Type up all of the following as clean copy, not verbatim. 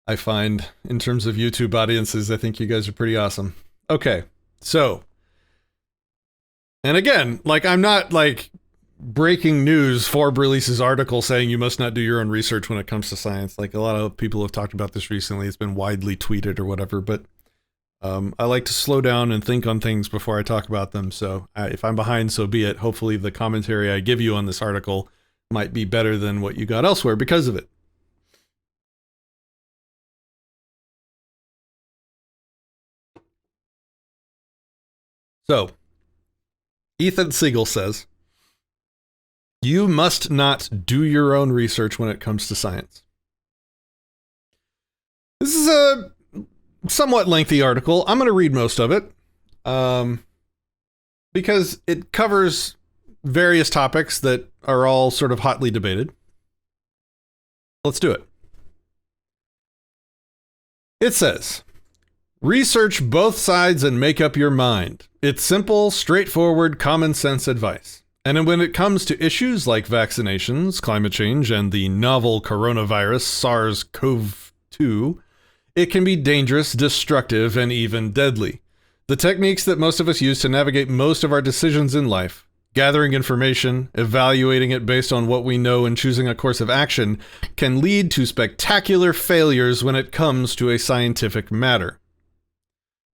I find in terms of YouTube audiences. I think you guys are pretty awesome. Okay, so, and again, like, I'm not like breaking news. Forbes releases article saying you must not do your own research when it comes to science. Like, a lot of people have talked about this recently. It's been widely tweeted or whatever, but I like to slow down and think on things before I talk about them. So if I'm behind, so be it. Hopefully the commentary I give you on this article might be better than what you got elsewhere because of it. So, Ethan Siegel says, you must not do your own research when it comes to science. This is a somewhat lengthy article. I'm going to read most of it because it covers various topics that are all sort of hotly debated. Let's do it. It says, research both sides and make up your mind. It's simple, straightforward, common sense advice. And when it comes to issues like vaccinations, climate change, and the novel coronavirus SARS-CoV-2, it can be dangerous, destructive, and even deadly. The techniques that most of us use to navigate most of our decisions in life, gathering information, evaluating it based on what we know, and choosing a course of action, can lead to spectacular failures when it comes to a scientific matter.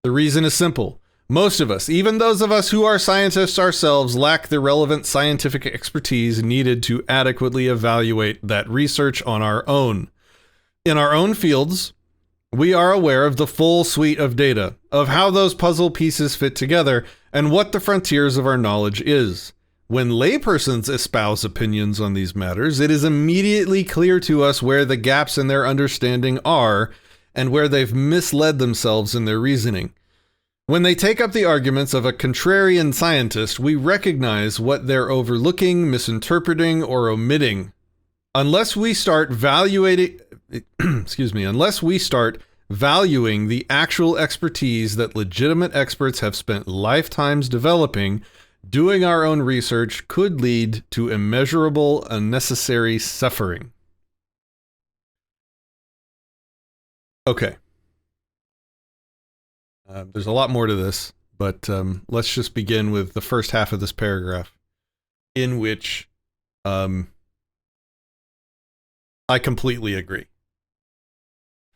The reason is simple. Most of us, even those of us who are scientists ourselves, lack the relevant scientific expertise needed to adequately evaluate that research on our own. In our own fields, we are aware of the full suite of data, of how those puzzle pieces fit together, and what the frontiers of our knowledge is. When laypersons espouse opinions on these matters, it is immediately clear to us where the gaps in their understanding are, and where they've misled themselves in their reasoning. When they take up the arguments of a contrarian scientist, we recognize what they're overlooking, misinterpreting, or omitting. Unless we start valuing the actual expertise that legitimate experts have spent lifetimes developing, doing our own research could lead to immeasurable, unnecessary suffering. Okay. There's a lot more to this, but let's just begin with the first half of this paragraph, in which I completely agree.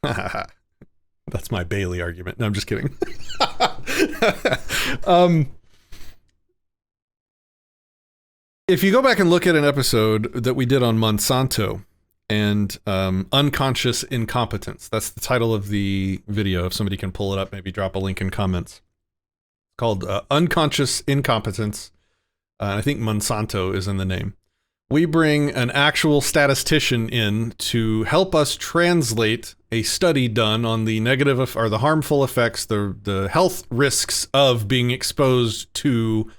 That's my Bailey argument. No, I'm just kidding. If you go back and look at an episode that we did on Monsanto and unconscious incompetence, that's the title of the video. If somebody can pull it up, maybe drop a link in comments. It's called Unconscious Incompetence. I think Monsanto is in the name. We bring an actual statistician in to help us translate a study done on the negative or the harmful effects, the health risks of being exposed to,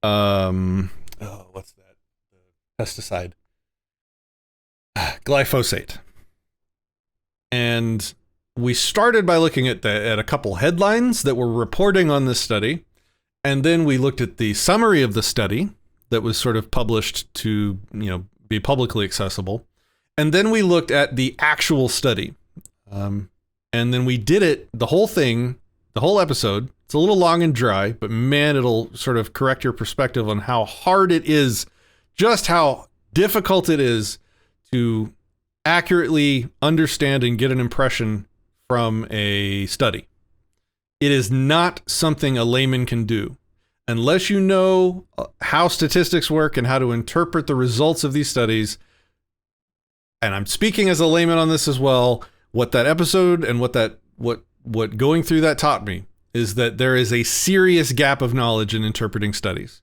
what's that? Pesticide. Glyphosate. And we started by looking at a couple headlines that were reporting on this study. And then we looked at the summary of the study that was sort of published to, be publicly accessible. And then we looked at the actual study. And then we did it, the whole thing, the whole episode. It's a little long and dry, but man, it'll sort of correct your perspective on how hard it is, just how difficult it is to accurately understand and get an impression from a study. It is not something a layman can do. Unless you know how statistics work and how to interpret the results of these studies, and I'm speaking as a layman on this as well, what that episode and what going through that taught me is that there is a serious gap of knowledge in interpreting studies.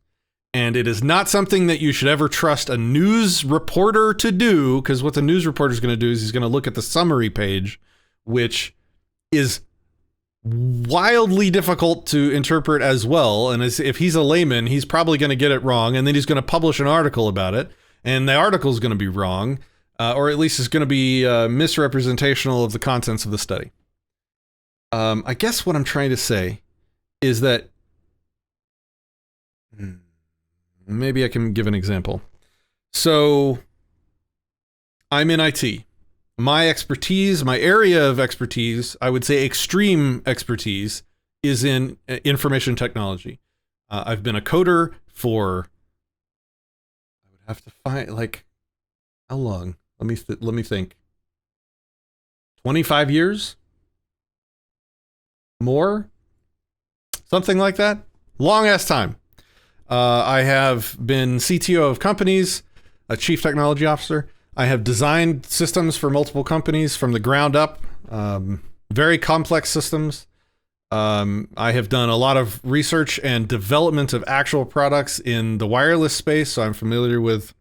And it is not something that you should ever trust a news reporter to do, because what the news reporter is going to do is he's going to look at the summary page, which is wildly difficult to interpret as well. And if he's a layman, he's probably going to get it wrong, and then he's going to publish an article about it, and the article is going to be wrong, or at least it's going to be misrepresentational of the contents of the study. I guess what I'm trying to say is that maybe I can give an example. So I'm in IT, my expertise, my area of expertise, I would say extreme expertise, is in information technology. I've been a coder for, I would have to find, like, how long? Let me think. 25 years? More? Something like that? Long ass time. I have been CTO of companies, a chief technology officer. I have designed systems for multiple companies from the ground up, very complex systems. I have done a lot of research and development of actual products in the wireless space, so I'm familiar with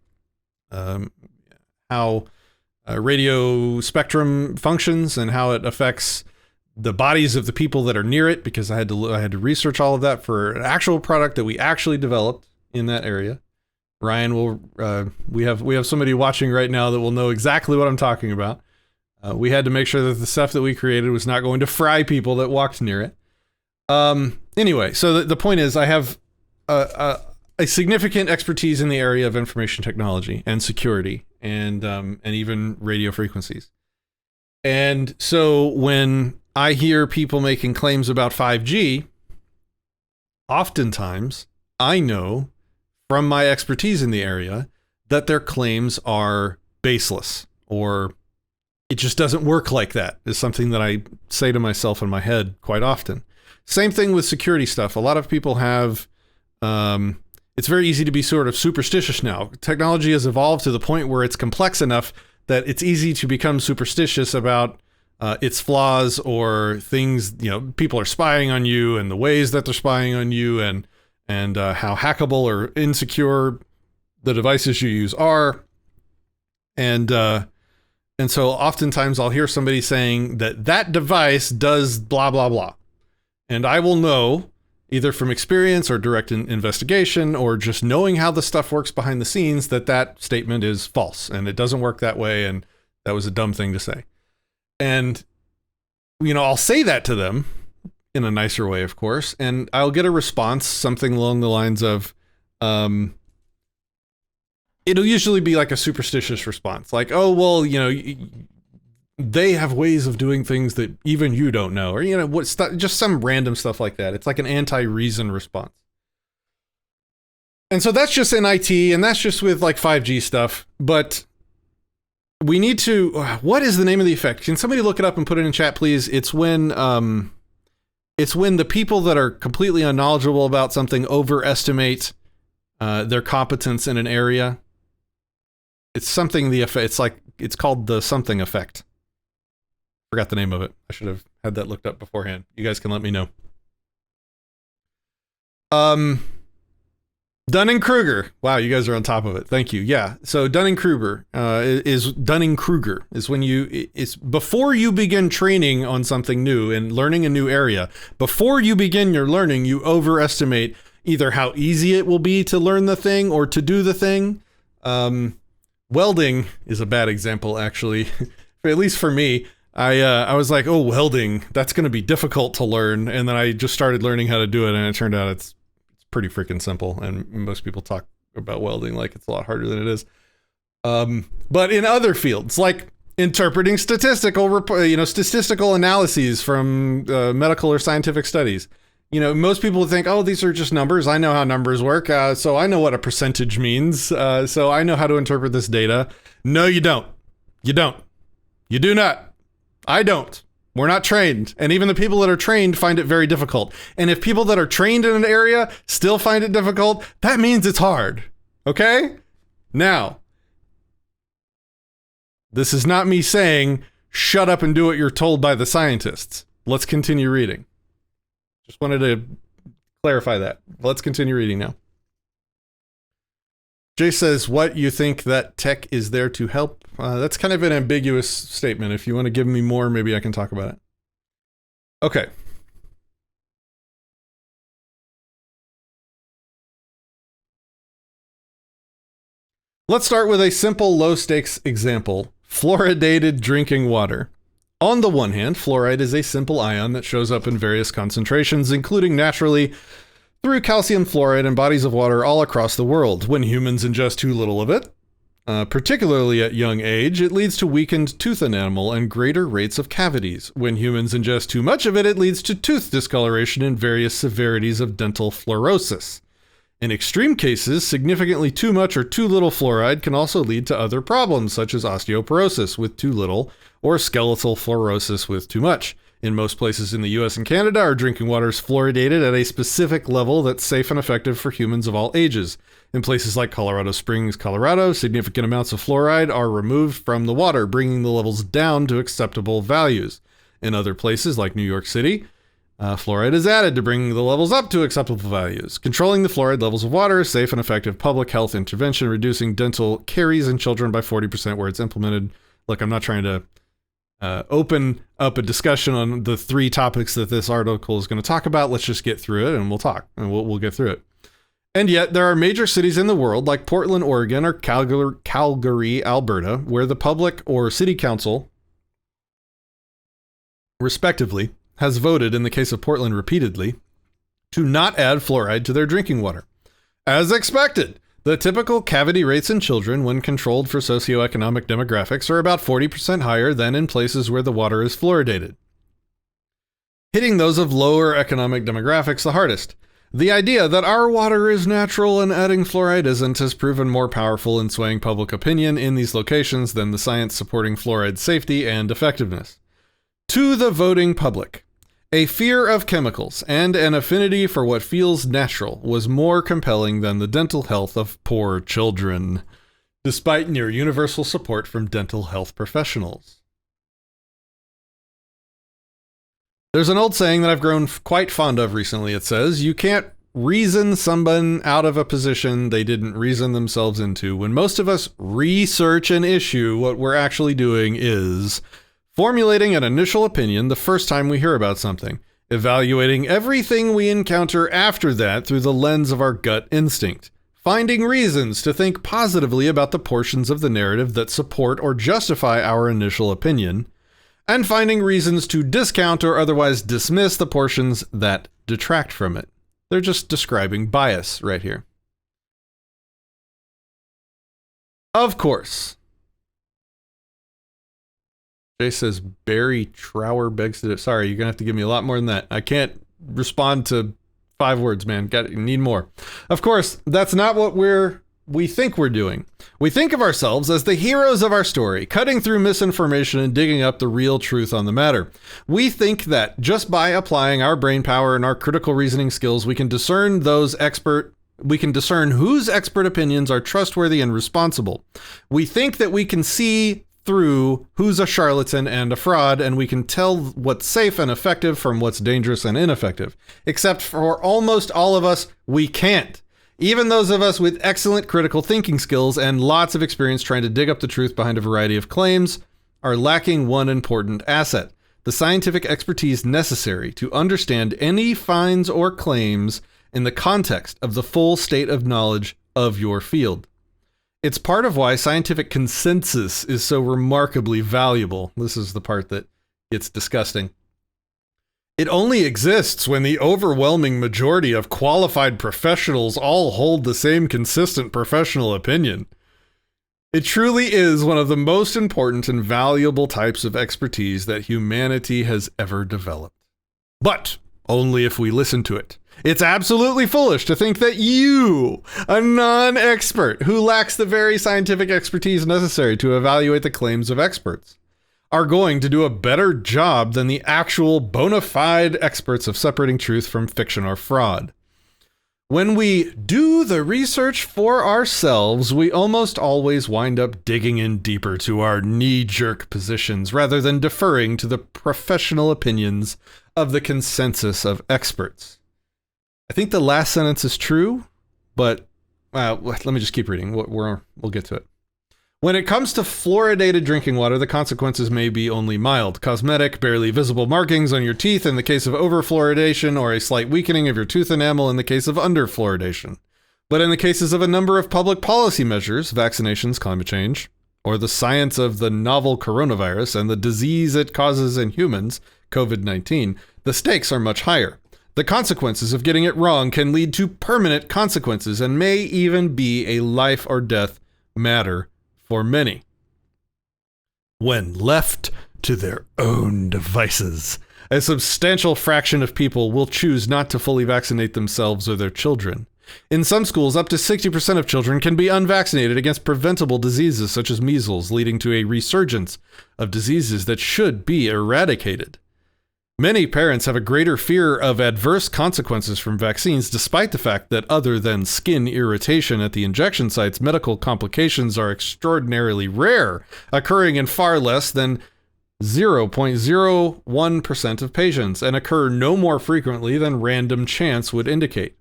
how radio spectrum functions and how it affects the bodies of the people that are near it, because I had to research all of that for an actual product that we actually developed in that area. Ryan will we have somebody watching right now that will know exactly what I'm talking about. We had to make sure that the stuff that we created was not going to fry people that walked near it. Anyway, so the point is, I have a significant expertise in the area of information technology and security, and even radio frequencies. And so when I hear people making claims about 5G, oftentimes I know from my expertise in the area that their claims are baseless, or it just doesn't work like that, is something that I say to myself in my head quite often. Same thing with security stuff. A lot of people have, it's very easy to be sort of superstitious now. Technology has evolved to the point where it's complex enough that it's easy to become superstitious about its flaws, or things, people are spying on you and the ways that they're spying on you, and how hackable or insecure the devices you use are. And so oftentimes I'll hear somebody saying that device does blah, blah, blah. And I will know, either from experience or direct investigation, or just knowing how the stuff works behind the scenes, that statement is false and it doesn't work that way, and that was a dumb thing to say. And, I'll say that to them in a nicer way, of course, and I'll get a response, something along the lines of, it'll usually be like a superstitious response, like, oh, well, they have ways of doing things that even you don't know, or, just some random stuff like that. It's like an anti-reason response. And so that's just in IT, and that's just with like 5G stuff. But we need to, what is the name of the effect? Can somebody look it up and put it in chat, please? It's when the people that are completely unknowledgeable about something overestimate their competence in an area. It's something, it's called the something effect. Forgot the name of it. I should have had that looked up beforehand. You guys can let me know. Dunning-Kruger. Wow, you guys are on top of it. Thank you. Yeah. So Dunning-Kruger is when it's before you begin training on something new and learning a new area. Before you begin your learning, you overestimate either how easy it will be to learn the thing or to do the thing. Welding is a bad example, actually, at least for me. I was like, oh, welding, that's going to be difficult to learn. And then I just started learning how to do it, and it turned out it's pretty freaking simple. And most people talk about welding like it's a lot harder than it is. But in other fields, like interpreting statistical analyses from medical or scientific studies, most people would think, oh, these are just numbers. I know how numbers work. So I know what a percentage means. So I know how to interpret this data. No, you don't. You don't. You do not. I don't. We're not trained. And even the people that are trained find it very difficult. And if people that are trained in an area still find it difficult, that means it's hard. Okay? Now, this is not me saying, shut up and do what you're told by the scientists. Let's continue reading. Just wanted to clarify that. Let's continue reading now. Jay says, what, you think that tech is there to help? That's kind of an ambiguous statement. If you want to give me more, maybe I can talk about it. Okay. Let's start with a simple low-stakes example. Fluoridated drinking water. On the one hand, fluoride is a simple ion that shows up in various concentrations, including naturally through calcium fluoride in bodies of water all across the world. When humans ingest too little of it, Particularly at young age, it leads to weakened tooth enamel and greater rates of cavities. When humans ingest too much of it, it leads to tooth discoloration and various severities of dental fluorosis. In extreme cases, significantly too much or too little fluoride can also lead to other problems, such as osteoporosis with too little or skeletal fluorosis with too much. In most places in the US and Canada, our drinking water is fluoridated at a specific level that's safe and effective for humans of all ages. In places like Colorado Springs, Colorado, significant amounts of fluoride are removed from the water, bringing the levels down to acceptable values. In other places like New York City, fluoride is added to bring the levels up to acceptable values. Controlling the fluoride levels of water is safe and effective public health intervention, reducing dental caries in children by 40% where it's implemented. Look, I'm not trying to open up a discussion on the 3 topics that this article is going to talk about. Let's just get through it and we'll talk and we'll get through it. And yet there are major cities in the world like Portland, Oregon, or Calgary, Alberta, where the public or city council, respectively, has voted, in the case of Portland repeatedly, to not add fluoride to their drinking water. As expected, the typical cavity rates in children when controlled for socioeconomic demographics are about 40% higher than in places where the water is fluoridated, hitting those of lower economic demographics the hardest. The idea that our water is natural and adding fluoride isn't has proven more powerful in swaying public opinion in these locations than the science supporting fluoride's safety and effectiveness. To the voting public, a fear of chemicals and an affinity for what feels natural was more compelling than the dental health of poor children, despite near universal support from dental health professionals. There's an old saying that I've grown quite fond of recently. It says, you can't reason someone out of a position they didn't reason themselves into. When most of us research an issue, what we're actually doing is formulating an initial opinion the first time we hear about something, evaluating everything we encounter after that through the lens of our gut instinct, finding reasons to think positively about the portions of the narrative that support or justify our initial opinion, and finding reasons to discount or otherwise dismiss the portions that detract from it. They're just describing bias right here. Of course. Jay says Barry Trower begs to... Sorry, you're going to have to give me a lot more than that. I can't respond to 5 words, man. Need more. Of course, that's not what we think we're doing. We think of ourselves as the heroes of our story, cutting through misinformation and digging up the real truth on the matter. We think that just by applying our brain power and our critical reasoning skills, we can discern whose expert opinions are trustworthy and responsible. We think that we can see through who's a charlatan and a fraud, and we can tell what's safe and effective from what's dangerous and ineffective. Except for almost all of us, we can't. Even those of us with excellent critical thinking skills and lots of experience trying to dig up the truth behind a variety of claims are lacking one important asset: the scientific expertise necessary to understand any finds or claims in the context of the full state of knowledge of your field. It's part of why scientific consensus is so remarkably valuable. This is the part that gets disgusting. It only exists when the overwhelming majority of qualified professionals all hold the same consistent professional opinion. It truly is one of the most important and valuable types of expertise that humanity has ever developed. But only if we listen to it. It's absolutely foolish to think that you, a non-expert who lacks the very scientific expertise necessary to evaluate the claims of experts, are going to do a better job than the actual bona fide experts of separating truth from fiction or fraud. When we do the research for ourselves, we almost always wind up digging in deeper to our knee-jerk positions rather than deferring to the professional opinions of the consensus of experts. I think the last sentence is true, but let me just keep reading. We'll get to it. When it comes to fluoridated drinking water, the consequences may be only mild, cosmetic, barely visible markings on your teeth in the case of overfluoridation, or a slight weakening of your tooth enamel in the case of underfluoridation. But in the cases of a number of public policy measures, vaccinations, climate change, or the science of the novel coronavirus and the disease it causes in humans, COVID-19, the stakes are much higher. The consequences of getting it wrong can lead to permanent consequences and may even be a life or death matter for many. When left to their own devices, a substantial fraction of people will choose not to fully vaccinate themselves or their children. In some schools, up to 60% of children can be unvaccinated against preventable diseases such as measles, leading to a resurgence of diseases that should be eradicated. Many parents have a greater fear of adverse consequences from vaccines, despite the fact that other than skin irritation at the injection sites, medical complications are extraordinarily rare, occurring in far less than 0.01% of patients, and occur no more frequently than random chance would indicate.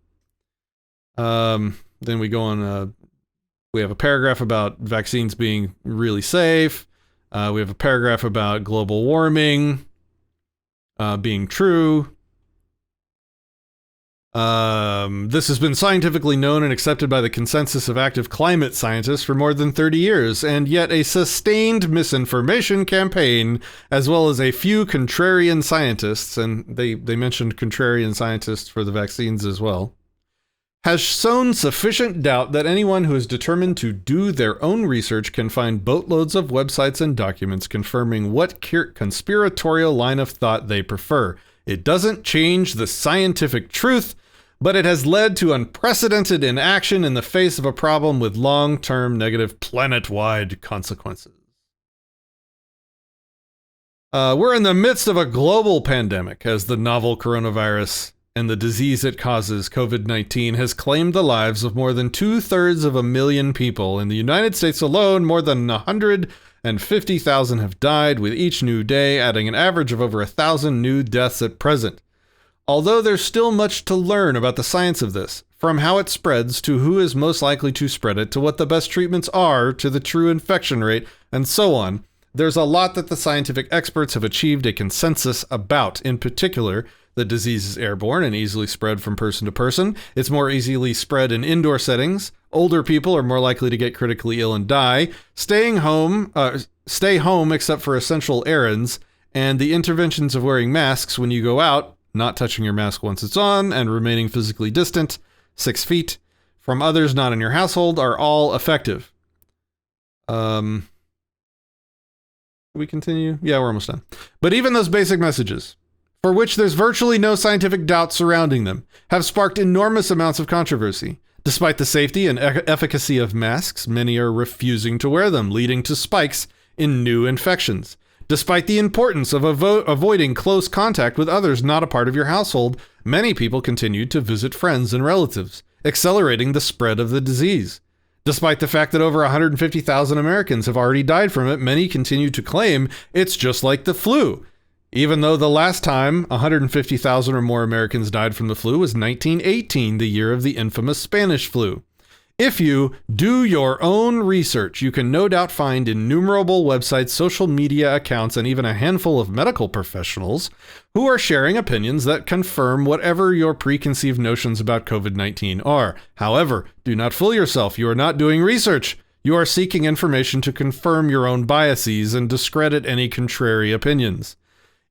Then we go on, we have a paragraph about vaccines being really safe. We have a paragraph about global warming being true. This has been scientifically known and accepted by the consensus of active climate scientists for more than 30 years, and yet a sustained misinformation campaign, as well as a few contrarian scientists, and they mentioned contrarian scientists for the vaccines as well, has sown sufficient doubt that anyone who is determined to do their own research can find boatloads of websites and documents confirming what conspiratorial line of thought they prefer. It doesn't change the scientific truth, but it has led to unprecedented inaction in the face of a problem with long-term negative planet-wide consequences. We're in the midst of a global pandemic as the novel coronavirus and the disease it causes, COVID-19, has claimed the lives of more than 2/3 people. In the United States alone, more than 150,000 have died, with each new day adding an average of over 1,000 new deaths at present. Although there's still much to learn about the science of this, from how it spreads to who is most likely to spread it, to what the best treatments are, to the true infection rate, and so on, there's a lot that the scientific experts have achieved a consensus about. In particular, the disease is airborne and easily spread from person to person. It's more easily spread in indoor settings. Older people are more likely to get critically ill and die. Stay home except for essential errands, and the interventions of wearing masks when you go out, not touching your mask once it's on, and remaining physically distant, 6 feet, from others not in your household are all effective. We continue? Yeah, we're almost done. But even those basic messages, for which there's virtually no scientific doubt surrounding them, have sparked enormous amounts of controversy. Despite the safety and efficacy of masks, many are refusing to wear them, leading to spikes in new infections. Despite the importance of avoiding close contact with others not a part of your household, many people continued to visit friends and relatives, accelerating the spread of the disease. Despite the fact that over 150,000 Americans have already died from it, many continue to claim it's just like the flu, even though the last time 150,000 or more Americans died from the flu was 1918, the year of the infamous Spanish flu. If you do your own research, you can no doubt find innumerable websites, social media accounts, and even a handful of medical professionals who are sharing opinions that confirm whatever your preconceived notions about COVID-19 are. However, do not fool yourself. You are not doing research. You are seeking information to confirm your own biases and discredit any contrary opinions.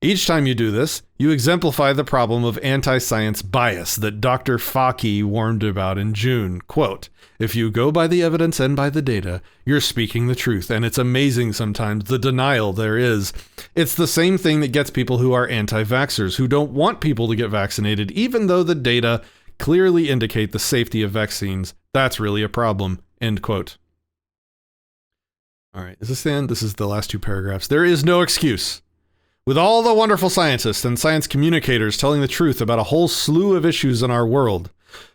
Each time you do this, you exemplify the problem of anti-science bias that Dr. Fauci warned about in June. Quote, "If you go by the evidence and by the data, you're speaking the truth, and it's amazing sometimes the denial there is. It's the same thing that gets people who are anti-vaxxers, who don't want people to get vaccinated, even though the data clearly indicate the safety of vaccines. That's really a problem." End quote. All right, is this the end? This is the last two paragraphs. There is no excuse. With all the wonderful scientists and science communicators telling the truth about a whole slew of issues in our world,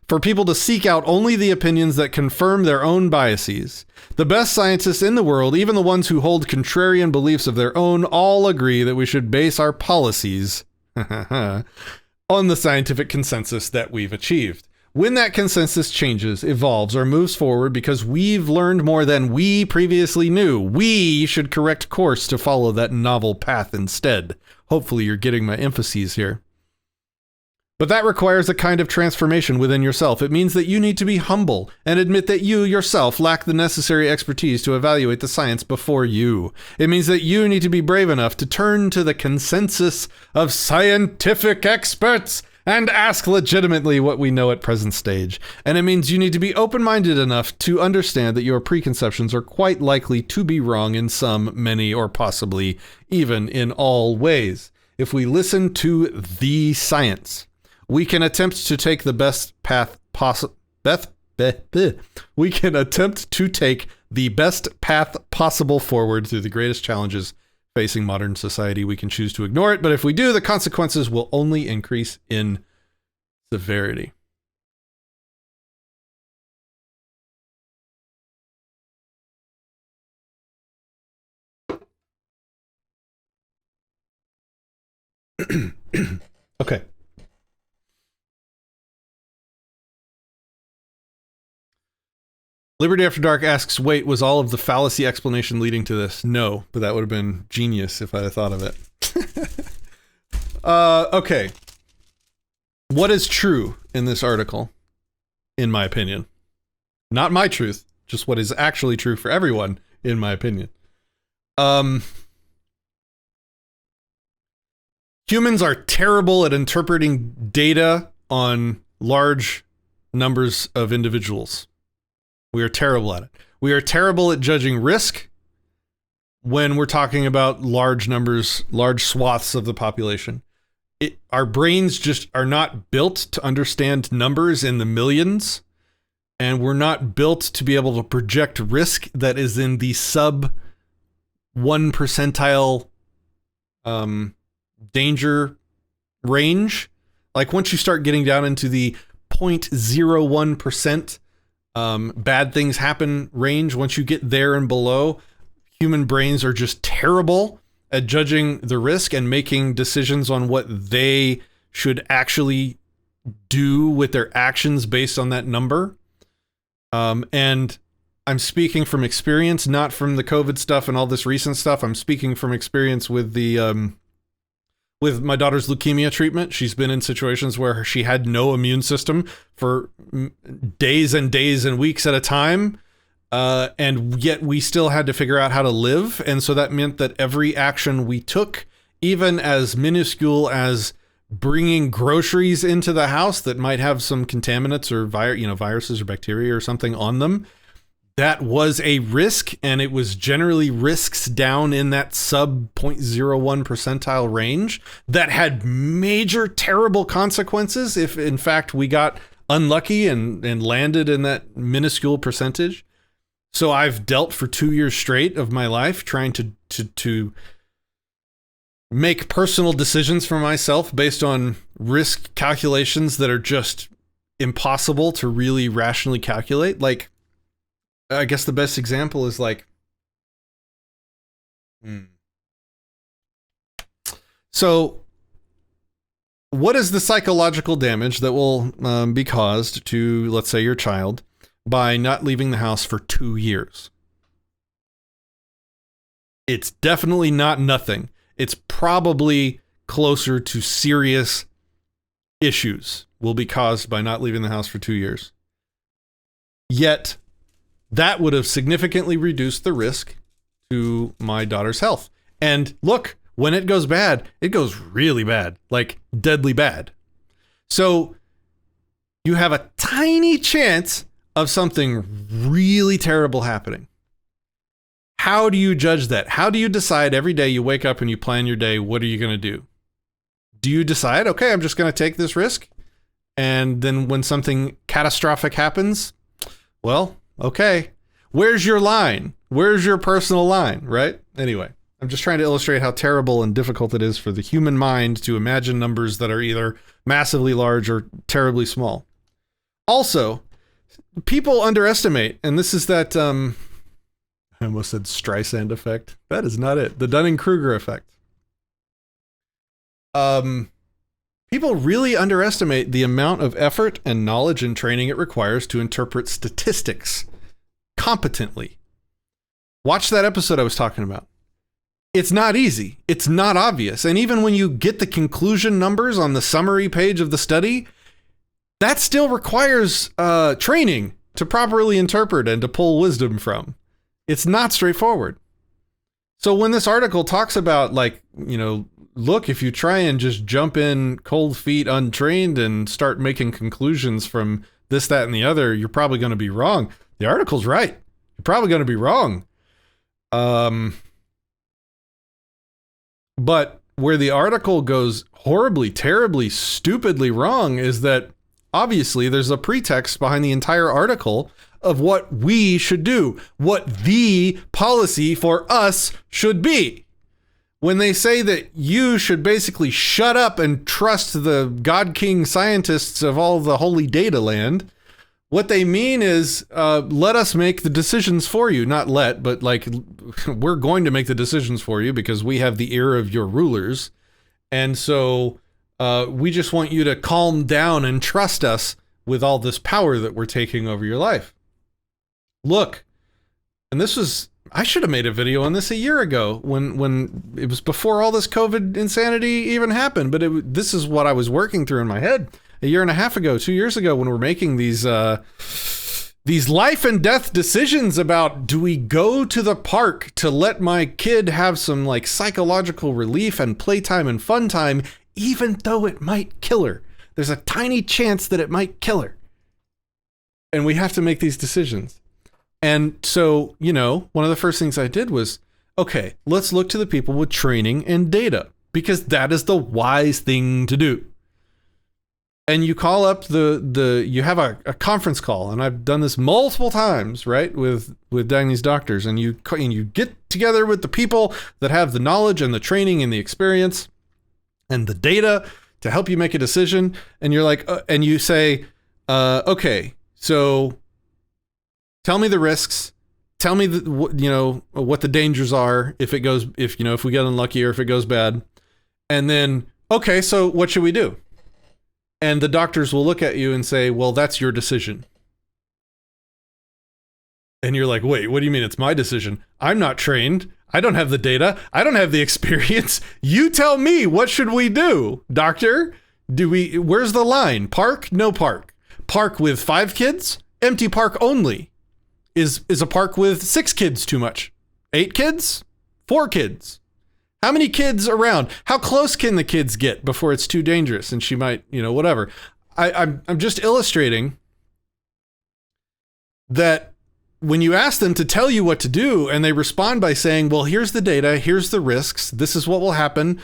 for people to seek out only the opinions that confirm their own biases, the best scientists in the world, even the ones who hold contrarian beliefs of their own, all agree that we should base our policies on the scientific consensus that we've achieved. When that consensus changes, evolves, or moves forward because we've learned more than we previously knew, we should correct course to follow that novel path instead. Hopefully you're getting my emphases here. But that requires a kind of transformation within yourself. It means that you need to be humble and admit that you yourself lack the necessary expertise to evaluate the science before you. It means that you need to be brave enough to turn to the consensus of scientific experts and ask legitimately what we know at present stage. And it means you need to be open-minded enough to understand that your preconceptions are quite likely to be wrong in some, many, or possibly even in all ways. If we listen to the science, we can attempt to take the best path possible. We can attempt to take the best path possible forward through the greatest challenges facing modern society. We can choose to ignore it, but if we do, the consequences will only increase in severity. Okay. Liberty After Dark asks, wait, was all of the fallacy explanation leading to this? No, but that would have been genius if I'd have thought of it. Okay. What is true in this article, in my opinion? Not my truth, just what is actually true for everyone, in my opinion. Humans are terrible at interpreting data on large numbers of individuals. We are terrible at it. We are terrible at judging risk when we're talking about large numbers, large swaths of the population. Our brains just are not built to understand numbers in the millions, and we're not built to be able to project risk that is in the sub 1 percentile danger range. Like once you start getting down into the 0.01% bad things happen range, once you get there and below, human brains are just terrible at judging the risk and making decisions on what they should actually do with their actions based on that number. And I'm speaking from experience, not from the COVID stuff and all this recent stuff. I'm speaking from experience with the with my daughter's leukemia treatment. She's been in situations where she had no immune system for days and days and weeks at a time. And yet we still had to figure out how to live. And so that meant that every action we took, even as minuscule as bringing groceries into the house that might have some contaminants or viruses or bacteria or something on them, that was a risk, and it was generally risks down in that sub 0.01 percentile range that had major terrible consequences if in fact we got unlucky and landed in that minuscule percentage. So I've dealt for 2 years straight of my life trying to make personal decisions for myself based on risk calculations that are just impossible to really rationally calculate. Like, I guess the best example is like, so what is the psychological damage that will be caused to, let's say, your child by not leaving the house for 2 years? It's definitely not nothing. It's probably closer to serious issues will be caused by not leaving the house for 2 years. Yet, that would have significantly reduced the risk to my daughter's health. And look, when it goes bad, it goes really bad, like deadly bad. So you have a tiny chance of something really terrible happening. How do you judge that? How do you decide every day you wake up and you plan your day, what are you going to do? Do you decide, okay, I'm just going to take this risk, and then when something catastrophic happens, well, okay, where's your line? Where's your personal line, right? Anyway, I'm just trying to illustrate how terrible and difficult it is for the human mind to imagine numbers that are either massively large or terribly small. Also, people underestimate, and this is that, I almost said Streisand effect. That is not it. The Dunning-Kruger effect. People really underestimate the amount of effort and knowledge and training it requires to interpret statistics competently. Watch that episode I was talking about. It's not easy. It's not obvious. And even when you get the conclusion numbers on the summary page of the study, that still requires training to properly interpret and to pull wisdom from. It's not straightforward. So when this article talks about, like, look, if you try and just jump in cold feet, untrained, and start making conclusions from this, that, and the other, you're probably going to be wrong. The article's right. You're probably going to be wrong. But where the article goes horribly, terribly, stupidly wrong is that obviously there's a pretext behind the entire article of what we should do, what the policy for us should be. When they say that you should basically shut up and trust the God King scientists of all the holy data land, what they mean is let us make the decisions for you. Not let, but like we're going to make the decisions for you because we have the ear of your rulers. And so we just want you to calm down and trust us with all this power that we're taking over your life. Look, and this was, I should have made a video on this a year ago when it was before all this COVID insanity even happened. But this is what I was working through in my head a year and a half ago, 2 years ago, when we're making these life and death decisions about, do we go to the park to let my kid have some like psychological relief and playtime and fun time, even though it might kill her? There's a tiny chance that it might kill her. And we have to make these decisions. And so, you know, one of the first things I did was, okay, let's look to the people with training and data, because that is the wise thing to do. And you call up you have a conference call, and I've done this multiple times, right, with dang these doctors, and you get together with the people that have the knowledge and the training and the experience and the data to help you make a decision. And you're like, and you say, okay, so tell me the risks. Tell me what the dangers are if we get unlucky or if it goes bad. And then, okay, so what should we do? And the doctors will look at you and say, well, that's your decision. And you're like, wait, what do you mean it's my decision? I'm not trained. I don't have the data. I don't have the experience. You tell me, what should we do, doctor? Where's the line? Park? No park. Park with 5 kids? Empty park only. Is a park with 6 kids too much? 8 kids? 4 kids? How many kids around? How close can the kids get before it's too dangerous and she might, whatever. I'm just illustrating that when you ask them to tell you what to do and they respond by saying, well, here's the data, here's the risks, this is what will happen.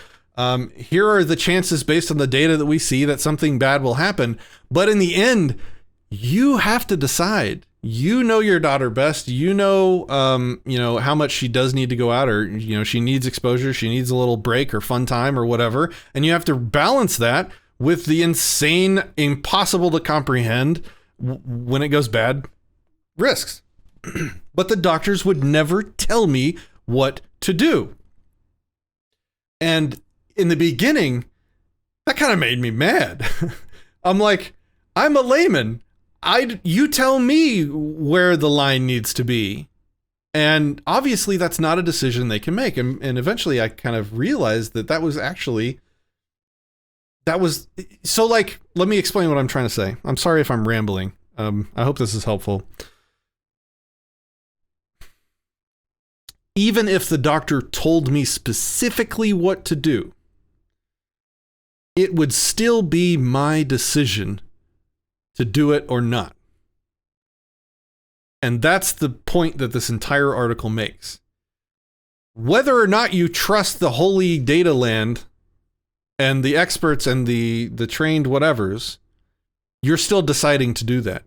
Here are the chances based on the data that we see that something bad will happen. But in the end, you have to decide. You know your daughter best. You know how much she does need to go out, or, she needs exposure. She needs a little break or fun time or whatever. And you have to balance that with the insane, impossible to comprehend when it goes bad risks. But the doctors would never tell me what to do. And in the beginning, that kind of made me mad. I'm like, I'm a layman. You tell me where the line needs to be. And obviously that's not a decision they can make. And eventually I kind of realized that was so, like, let me explain what I'm trying to say. I'm sorry if I'm rambling. I hope this is helpful. Even if the doctor told me specifically what to do, it would still be my decision to do it or not. And that's the point that this entire article makes. Whether or not you trust the holy data land and the experts and the trained whatevers, you're still deciding to do that.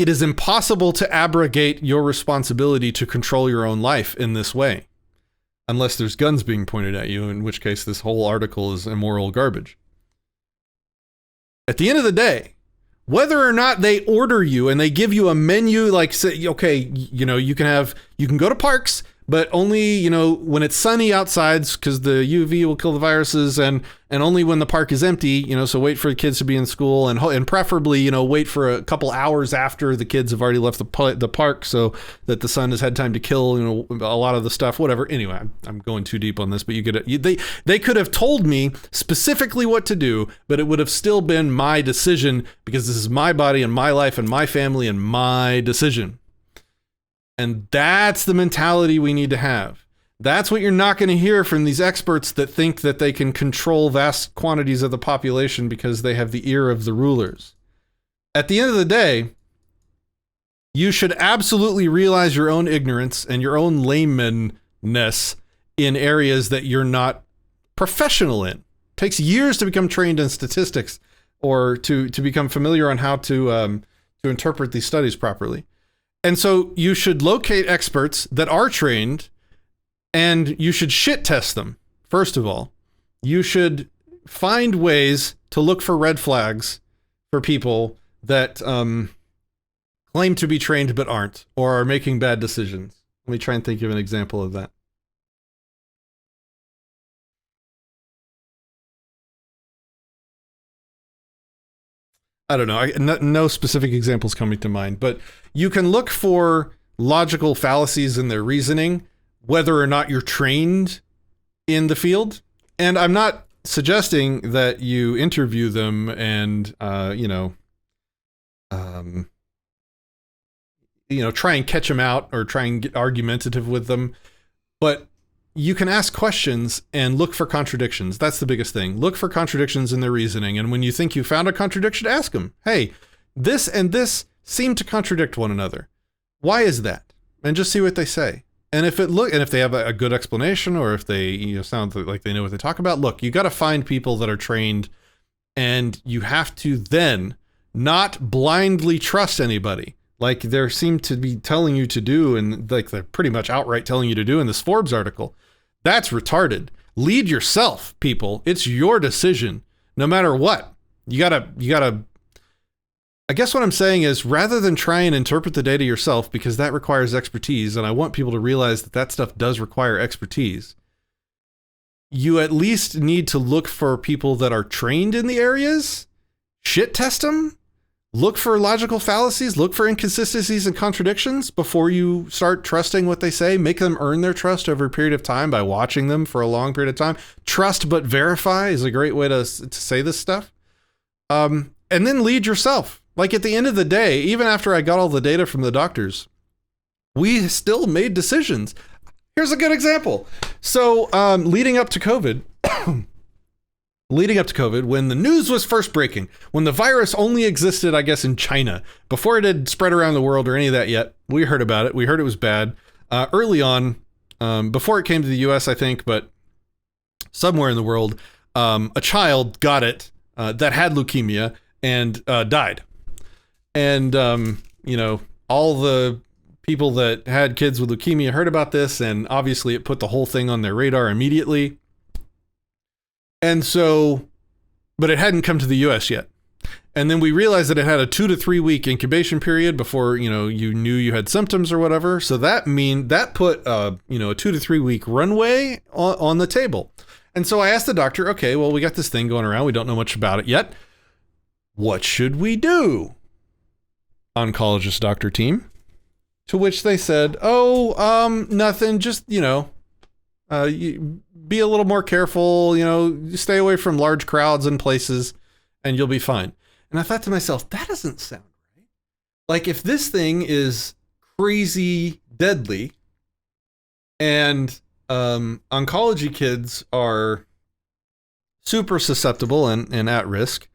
It is impossible to abrogate your responsibility to control your own life in this way, unless there's guns being pointed at you, in which case this whole article is immoral garbage. At the end of the day, whether or not they order you and they give you a menu, like, say, okay, you can go to parks, but only, when it's sunny outside, because the UV will kill the viruses, and only when the park is empty, so wait for the kids to be in school, and preferably, wait for a couple hours after the kids have already left the park, so that the sun has had time to kill, a lot of the stuff, whatever. Anyway, I'm going too deep on this, but they could have told me specifically what to do, but it would have still been my decision, because this is my body and my life and my family and my decision. And that's the mentality we need to have. That's what you're not going to hear from these experts that think that they can control vast quantities of the population because they have the ear of the rulers. At the end of the day, you should absolutely realize your own ignorance and your own layman-ness in areas that you're not professional in. It takes years to become trained in statistics or to become familiar on how to interpret these studies properly. And so you should locate experts that are trained, and you should shit test them. First of all, you should find ways to look for red flags for people that claim to be trained but aren't, or are making bad decisions. Let me try and think of an example of that. I don't know. No specific examples coming to mind, but you can look for logical fallacies in their reasoning, whether or not you're trained in the field. And I'm not suggesting that you interview them and, try and catch them out or try and get argumentative with them. But you can ask questions and look for contradictions. That's the biggest thing. Look for contradictions in their reasoning. And when you think you found a contradiction, ask them, hey, this and this seem to contradict one another. Why is that? And just see what they say. And if they have a good explanation, or if they sound like they know what they talk about, look, you got to find people that are trained, and you have to then not blindly trust anybody like there seem to be telling you to do, and like they're pretty much outright telling you to do in this Forbes article. That's retarded. Lead yourself, people. It's your decision, no matter what. You gotta. I guess what I'm saying is, rather than try and interpret the data yourself, because that requires expertise, and I want people to realize that that stuff does require expertise, you at least need to look for people that are trained in the areas, shit test them, look for logical fallacies, look for inconsistencies and contradictions before you start trusting what they say. Make them earn their trust over a period of time by watching them for a long period of time. Trust but verify is a great way to say this stuff. And then lead yourself. Like at the end of the day, even after I got all the data from the doctors, we still made decisions. Here's a good example. So leading up to COVID, when the news was first breaking, when the virus only existed, I guess, in China, before it had spread around the world or any of that yet, we heard about it. We heard it was bad. Early on, before it came to the US, I think, but somewhere in the world, a child got it that had leukemia and died. And, all the people that had kids with leukemia heard about this, and obviously it put the whole thing on their radar immediately. And so, but it hadn't come to the US yet. And then we realized that it had a 2 to 3 week incubation period before, you knew you had symptoms or whatever. So that put, a 2 to 3 week runway on the table. And so I asked the doctor, okay, well, we got this thing going around. We don't know much about it yet. What should we do? Oncologist doctor team. To which they said, nothing, just, be a little more careful, stay away from large crowds and places, and you'll be fine. And I thought to myself, that doesn't sound right. Like, if this thing is crazy deadly, and oncology kids are super susceptible and at risk,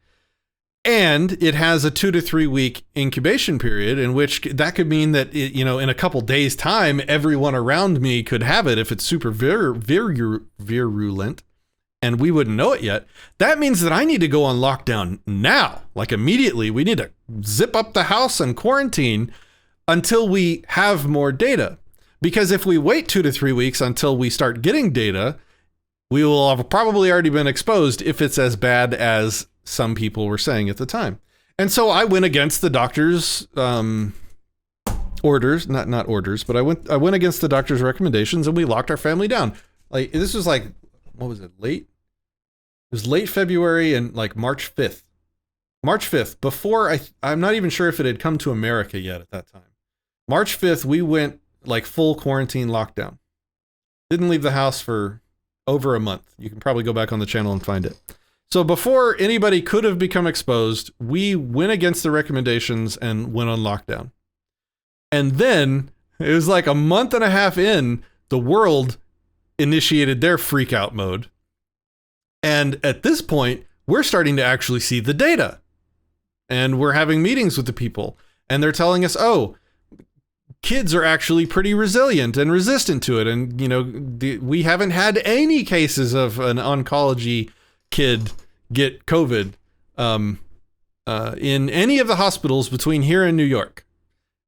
and it has a 2 to 3 week incubation period, in which that could mean that, in a couple days' time, everyone around me could have it if it's super virulent, and we wouldn't know it yet. That means that I need to go on lockdown now, like immediately. We need to zip up the house and quarantine until we have more data. Because if we wait 2 to 3 weeks until we start getting data, we will have probably already been exposed if it's as bad as some people were saying at the time. And so I went against the doctor's orders, not orders, but I went against the doctor's recommendations, and we locked our family down. Like, this was like, what was it? It was late February and like March 5th. March 5th, before I'm not even sure if it had come to America yet at that time. March 5th, we went like full quarantine lockdown. Didn't leave the house for over a month. You can probably go back on the channel and find it. So before anybody could have become exposed, we went against the recommendations and went on lockdown. And then it was like a month and a half in, the world initiated their freak out mode. And at this point, we're starting to actually see the data. And we're having meetings with the people. And they're telling us, oh, kids are actually pretty resilient and resistant to it. And, we haven't had any cases of an oncology kid get COVID in any of the hospitals between here and New York.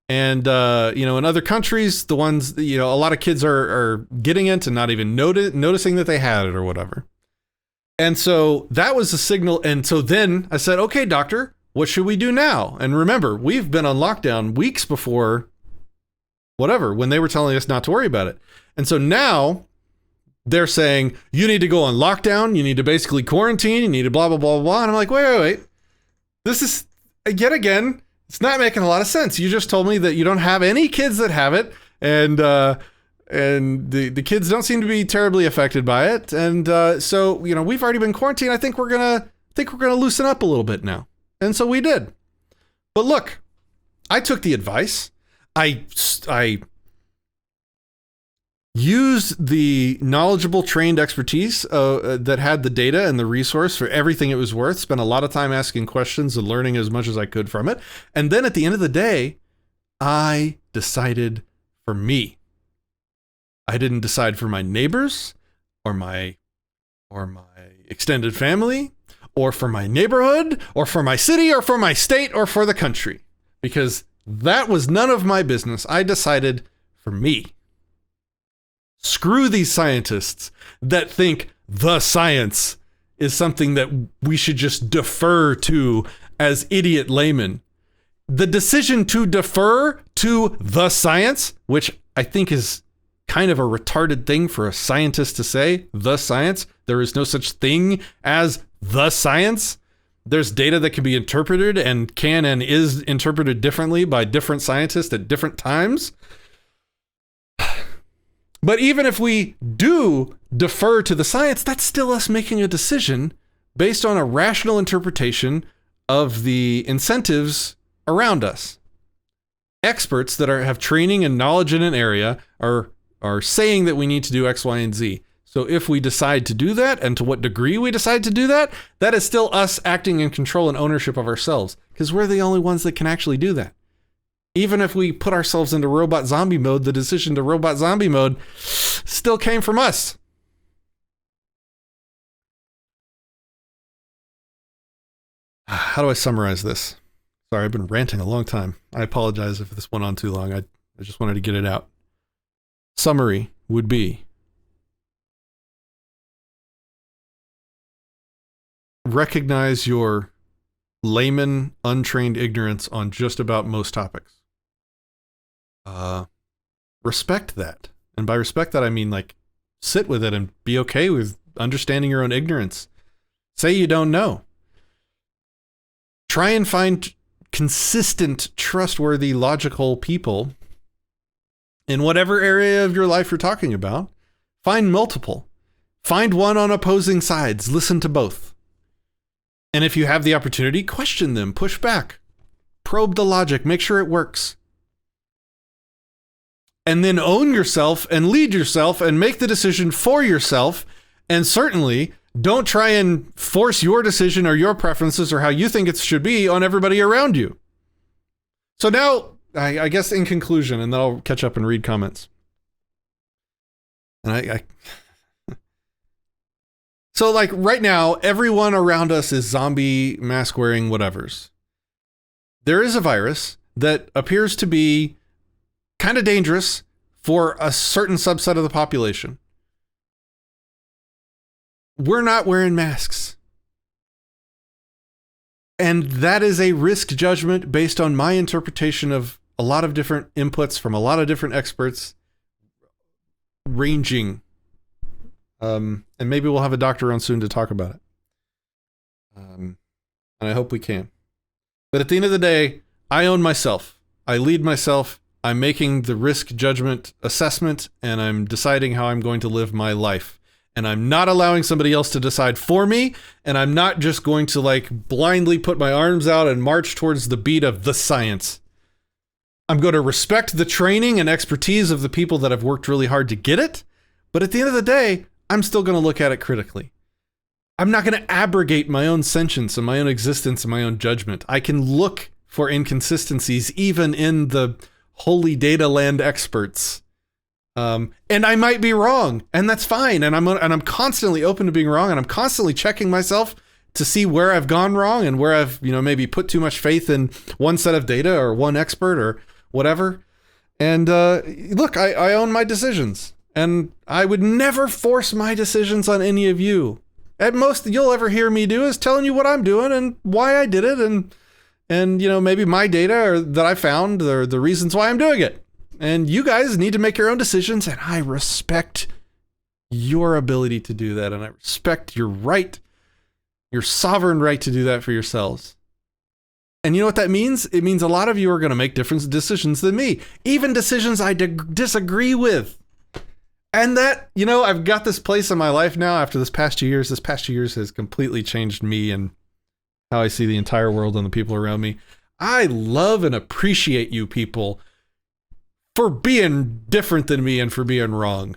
And, in other countries, the ones, a lot of kids are getting it and not even noticing that they had it or whatever. And so that was a signal. And so then I said, okay, doctor, what should we do now? And remember, we've been on lockdown weeks before whatever, when they were telling us not to worry about it. And so now they're saying, you need to go on lockdown. You need to basically quarantine. You need to blah, blah, blah, blah. And I'm like, wait. This is, yet again, it's not making a lot of sense. You just told me that you don't have any kids that have it. And the kids don't seem to be terribly affected by it. And so, we've already been quarantined. I think we're going to loosen up a little bit now. And so we did. But look, I took the advice. I used the knowledgeable, trained expertise that had the data and the resource for everything it was worth, spent a lot of time asking questions and learning as much as I could from it. And then at the end of the day, I decided for me. I didn't decide for my neighbors or my extended family or for my neighborhood or for my city or for my state or for the country, because that was none of my business. I decided for me. Screw these scientists that think the science is something that we should just defer to as idiot laymen. The decision to defer to the science, which I think is kind of a retarded thing for a scientist to say, the science. There is no such thing as the science. There's data that can be interpreted and can and is interpreted differently by different scientists at different times. But even if we do defer to the science, that's still us making a decision based on a rational interpretation of the incentives around us. Experts that have training and knowledge in an area are saying that we need to do X, Y, and Z. So if we decide to do that, and to what degree we decide to do that, that is still us acting in control and ownership of ourselves, because we're the only ones that can actually do that. Even if we put ourselves into robot zombie mode, the decision to robot zombie mode still came from us. How do I summarize this? Sorry, I've been ranting a long time. I apologize if this went on too long. I just wanted to get it out. Summary would be: recognize your layman, untrained ignorance on just about most topics. Respect that. And by respect that, I mean, sit with it and be okay with understanding your own ignorance. Say you don't know. Try and find consistent, trustworthy, logical people in whatever area of your life you're talking about. Find multiple. Find one on opposing sides. Listen to both. And if you have the opportunity, question them, push back, probe the logic, make sure it works. And then own yourself and lead yourself and make the decision for yourself. And certainly don't try and force your decision or your preferences or how you think it should be on everybody around you. So now, I guess in conclusion, and then I'll catch up and read comments. And So right now, everyone around us is zombie mask wearing whatevers. There is a virus that appears to be kind of dangerous for a certain subset of the population. We're not wearing masks. And that is a risk judgment based on my interpretation of a lot of different inputs from a lot of different experts, ranging. And maybe we'll have a doctor on soon to talk about it. And I hope we can. But at the end of the day, I own myself. I lead myself. I'm making the risk judgment assessment, and I'm deciding how I'm going to live my life. And I'm not allowing somebody else to decide for me, and I'm not just going to blindly put my arms out and march towards the beat of the science. I'm going to respect the training and expertise of the people that have worked really hard to get it, But at the end of the day, I'm still going to look at it critically. I'm not going to abrogate my own sentience and my own existence and my own judgment. I can look for inconsistencies even in the holy data land experts. And I might be wrong, and that's fine. And I'm constantly open to being wrong, and I'm constantly checking myself to see where I've gone wrong and where I've, maybe put too much faith in one set of data or one expert or whatever. And look, I own my decisions, and I would never force my decisions on any of you. At most you'll ever hear me do is telling you what I'm doing and why I did it, and maybe my data or that I found or the reasons why I'm doing it. And you guys need to make your own decisions, and I respect your ability to do that, and I respect your right, your sovereign right to do that for yourselves. And you know what that means? It means a lot of you are going to make different decisions than me, even decisions I disagree with. And that, I've got this place in my life now after this past 2 years. This past 2 years has completely changed me and how I see the entire world and the people around me. I love and appreciate you people for being different than me and for being wrong.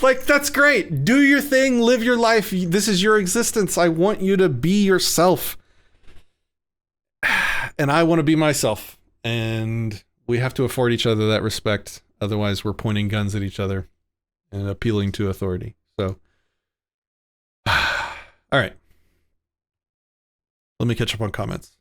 Like, that's great. Do your thing, live your life. This is your existence. I want you to be yourself. And I want to be myself. And we have to afford each other that respect. Otherwise, we're pointing guns at each other and appealing to authority. So, all right. Let me catch up on comments.